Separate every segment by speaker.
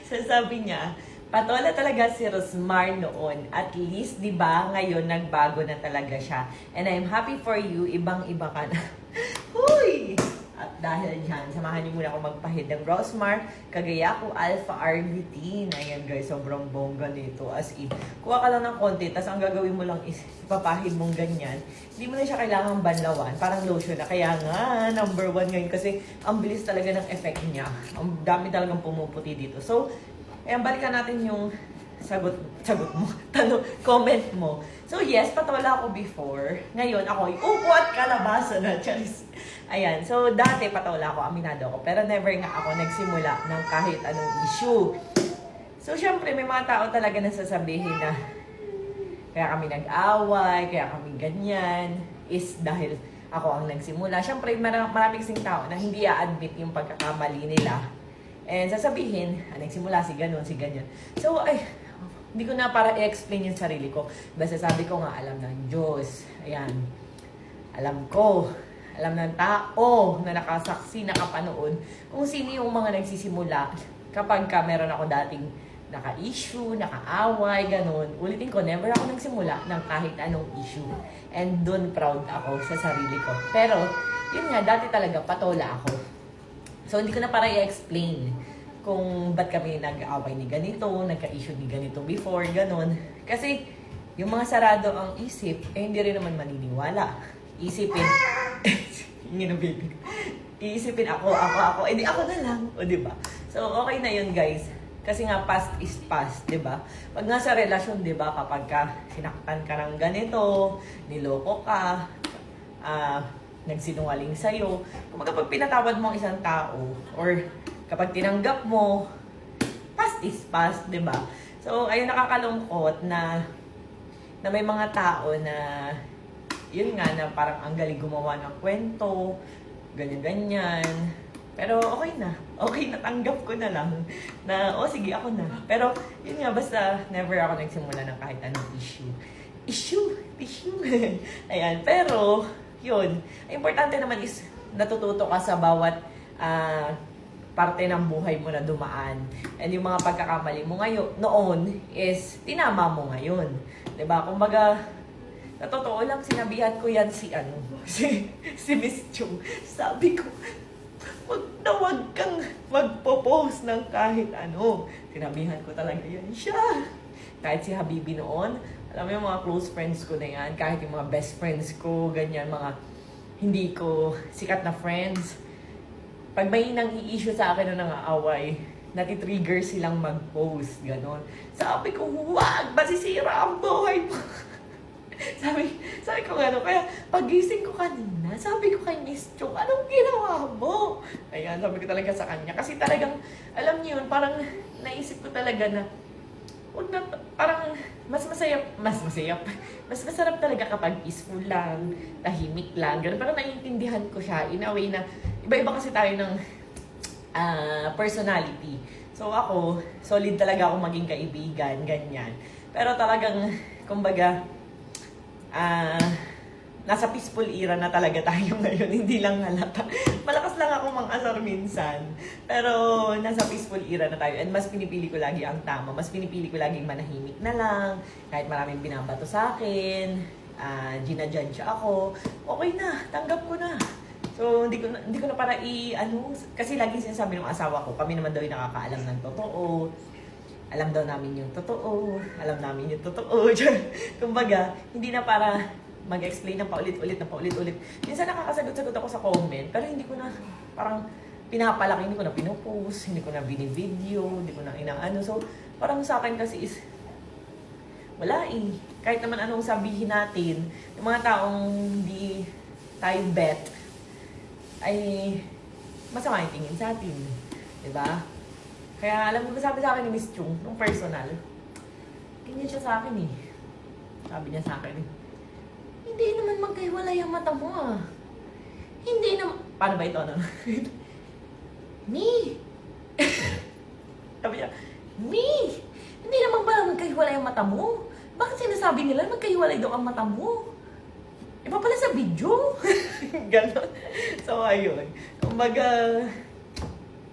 Speaker 1: So sabi niya, patola talaga si Rosmar noon. At least, di ba, ngayon nagbago na talaga siya. And I'm happy for you, ibang-iba ka na. Huy! At dahil dyan, samahan niyo muna ako magpahid ng Rosmar. Kagaya ko, Alpha Arbutin. Ayan guys, sobrang bongga nito. As in, kuha ka lang ng konti, tapos ang gagawin mo lang is ipapahid mong ganyan. Hindi mo na siya kailangang banlawan. Parang lotion na. Kaya nga, number 1 ngayon kasi ang bilis talaga ng effect niya. Ang dami talagang pumuputi dito. So, ayan, balikan natin yung sagot mo, comment mo. So yes, patola ako before. Ngayon, ako ay upo at kalabasa na, Charis. Ayan, so dati patola ako, aminado ako. Pero never nga ako nagsimula ng kahit anong issue. So syempre, may mga tao talaga na sasabihin na kaya kami nag-away, kaya kami ganyan, is dahil ako ang nagsimula. Syempre, marami kasing tao na hindi a-admit yung pagkakamali nila. And sasabihin, nagsimula si ganun, si ganyan. So, hindi ko na para i-explain yung sarili ko. Basta sabi ko nga, alam ng Diyos. Ayan. Alam ko. Alam ng tao na nakasaksi, nakapanood. Kung sino yung mga nagsisimula. Kapag ka meron ako dating naka-issue, naka-away, ganun. Ulitin ko, never ako nagsimula ng kahit anong issue. And dun proud ako sa sarili ko. Pero, yun nga, dati talaga patola ako. So, hindi ko na para i-explain kung ba't kami nag-away ni ganito, nagka-issue ni ganito before, ganun. Kasi, yung mga sarado ang isip, hindi rin naman maniniwala. Isipin, yun ang baby. Iisipin ako, edi ako na lang, o diba? So, okay na yun, guys. Kasi nga, past is past, diba? Pag nga sa relasyon, diba, kapag ka sinaktan ka ng ganito, niloko ka, nagsinungaling sa'yo. Kung kapag pinatawad mo ang isang tao, or kapag tinanggap mo, past is past, di ba? So, ayun, nakakalungkot na may mga tao na, yun nga, na parang ang galing gumawa ng kwento, ganyan-ganyan. Pero okay na. Okay, natanggap ko na lang. Na, sige, ako na. Pero, yun nga, basta never ako nagsimula ng kahit anong issue. Issue. Ayan, pero, yun. Importante naman is natututo ka sa bawat parte ng buhay mo na dumaan. And yung mga pagkakamali mo ngayon, noon is tinama mo ngayon. 'Di ba? Kumbaga, sa totoo lang, sinabihan ko yan si Miss Chung. Sabi ko, wag kang magpo-post ng kahit ano. Sinabihan ko talaga yan siya. Kahit si Habibi noon, alam mo yung mga close friends ko na yan, kahit yung mga best friends ko, ganyan, mga hindi ko sikat na friends. Pag may nang i-issue sa akin na nang-aaway, natitrigger silang mag-post, gano'n. Sabi ko, huwag! Masisira ang buhay mo! sabi ko gano'n. Kaya pagising ko kanina, sabi ko kay Miss Chong, anong ginawa mo? Ayan, sabi ko talaga sa kanya. Kasi talagang, alam niyo yun, parang naisip ko talaga na, huwag na, parang mas masarap talaga kapag peaceful lang, tahimik lang, gano'n. Parang naiintindihan ko siya in a way na, iba-iba kasi tayo ng personality. So ako, solid talaga ako maging kaibigan, ganyan. Pero talagang, kumbaga, nasa peaceful era na talaga tayo ngayon, hindi lang halata. Malakas lang ako mang-asar minsan. Pero nasa peaceful era na tayo. And mas pinipili ko lagi ang tama. Mas pinipili ko lagi manahimik na lang. Kahit maraming binabato sa akin, ginajudge ako, okay na, tanggap ko na. So, hindi ko na para kasi lagi sinasabi ng asawa ko, kami naman daw yung nakakaalam ng totoo. Alam daw namin yung totoo. Alam namin yung totoo. Kumbaga, hindi na para mag-explain ng paulit-ulit. Minsan nakakasagot-sagot ako sa comment, pero hindi ko na parang pinapalaki, hindi ko na pinupost, hindi ko na binivideo, hindi ko na inaano. So, parang sa akin kasi is, wala eh. Kahit naman anong sabihin natin, yung mga taong hindi tayo bet, ay masama yung tingin sa atin. Diba? Kaya alam mo ba sabi sa akin ni Miss Chung, nung personal, ganyan siya sa akin eh. Sabi niya sa akin eh, hindi naman magkahiwalay ang mata mo ah. Hindi naman, paano ba ito? Ano? Me! Sabi niya, me! Hindi naman pala magkahiwalay ang mata mo. Bakit sinasabi nila magkahiwalay daw ang mata mo? Iba pala sa video. Ganon. So, ayun. Kumbaga,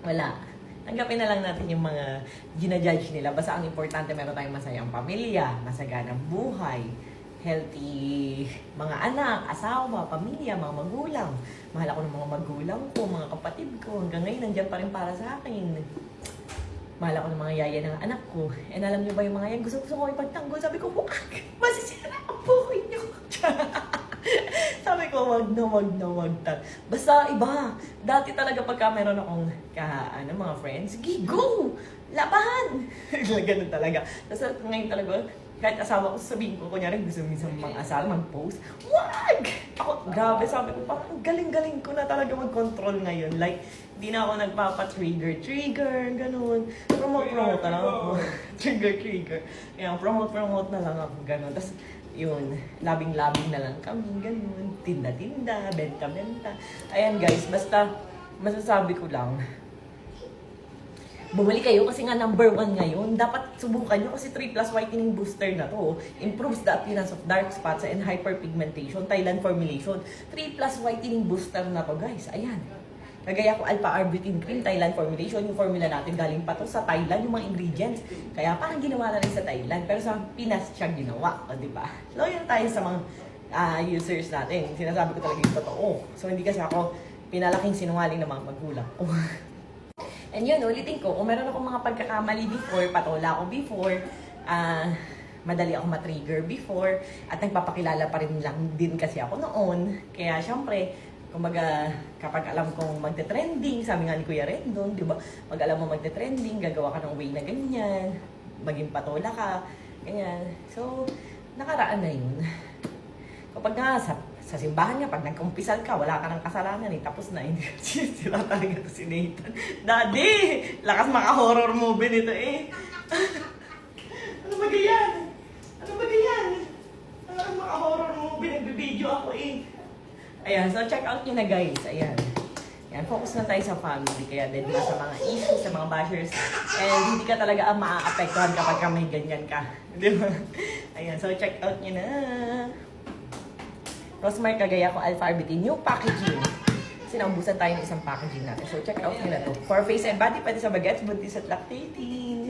Speaker 1: wala. tanggapin na lang natin yung mga ginajudge nila. Basta ang importante, meron tayong masayang pamilya, masaganang buhay, healthy mga anak, asawa, pamilya, mga magulang. Mahal ako ng mga magulang ko, mga kapatid ko. Hanggang ngayon, nandiyan pa rin para sa akin. Mahal ako ng mga yaya ng anak ko. And alam niyo ba yung mga yan, gusto ko ipagtanggol. Sabi ko, huwag, masisira ang buhay niyo. Sabi ko, wag na. Basta iba. Dati talaga pagka meron akong mga friends, sige, go! Laban! Ganun talaga. Tapos ngayon talaga, kahit asawa ko, sabihin ko, kunyari gusto minsan mag-asal, mag-post, wag! Ako, grabe, sabi ko, parang galing-galing ko na talaga mag-control ngayon. Like, di na ako nagpapa-trigger, ganun. Promote na lang ako. trigger. Kaya promote na lang ako, ganun. Tapos, yun, labing-labing na lang kami, ganun. Tinda-tinda, benta-benta. Ayan guys, basta masasabi ko lang, bumalik kayo kasi nga number 1 ngayon. Dapat subukan nyo kasi 3+ whitening booster na to. Improves the appearance of dark spots and hyperpigmentation. Thailand formulation. 3+ whitening booster na to guys. Ayan. Kagaya ko alpha-arbutin cream, Thailand formulation. Yung formula natin galing pa to sa Thailand, yung mga ingredients. Kaya parang ginawa na rin sa Thailand. Pero sa Pinas siya ginawa. O diba? Loyal tayo sa mga users natin. Sinasabi ko talaga yung totoo. So hindi kasi ako pinalaking sinungaling ng mga magulang. And yun, ulitin ko, kung meron akong mga pagkakamali before, patola ako before, madali ako matrigger before, at nagpapakilala pa rin lang din kasi ako noon. Kaya syempre, kumbaga, kapag alam kong magte-trending, sabi nga ni Kuya Rendon, di ba? Pag alam mo magte-trending, gagawa ka ng way na ganyan, maging patola ka, ganyan. So, nakaraan na yun. Kapag nga sa simbahan nga, pag nagkumpisal ka, wala ka ng kasalanan eh. Tapos na, hindi sila talaga to si Nathan. Daddy! Lakas maka-horror movie nito eh. Ano ba ganyan? Lakas maka-horror movie, nagbibideo ako eh. Ayan, so check out nyo na guys. Ayan. Ayan, focus na tayo sa family. Kaya din sa mga issues, sa mga bashers. And hindi ka talaga maaapektuhan kapag may ganyan ka. Di ba? Ayan, so check out nyo na. Rosmar Kagaya ko alpha-arbutin, new packaging. Sinambusan tayo ng isang packaging natin. So check out nyo na to. For face and body, pwede sa bagets, buntis at lactating.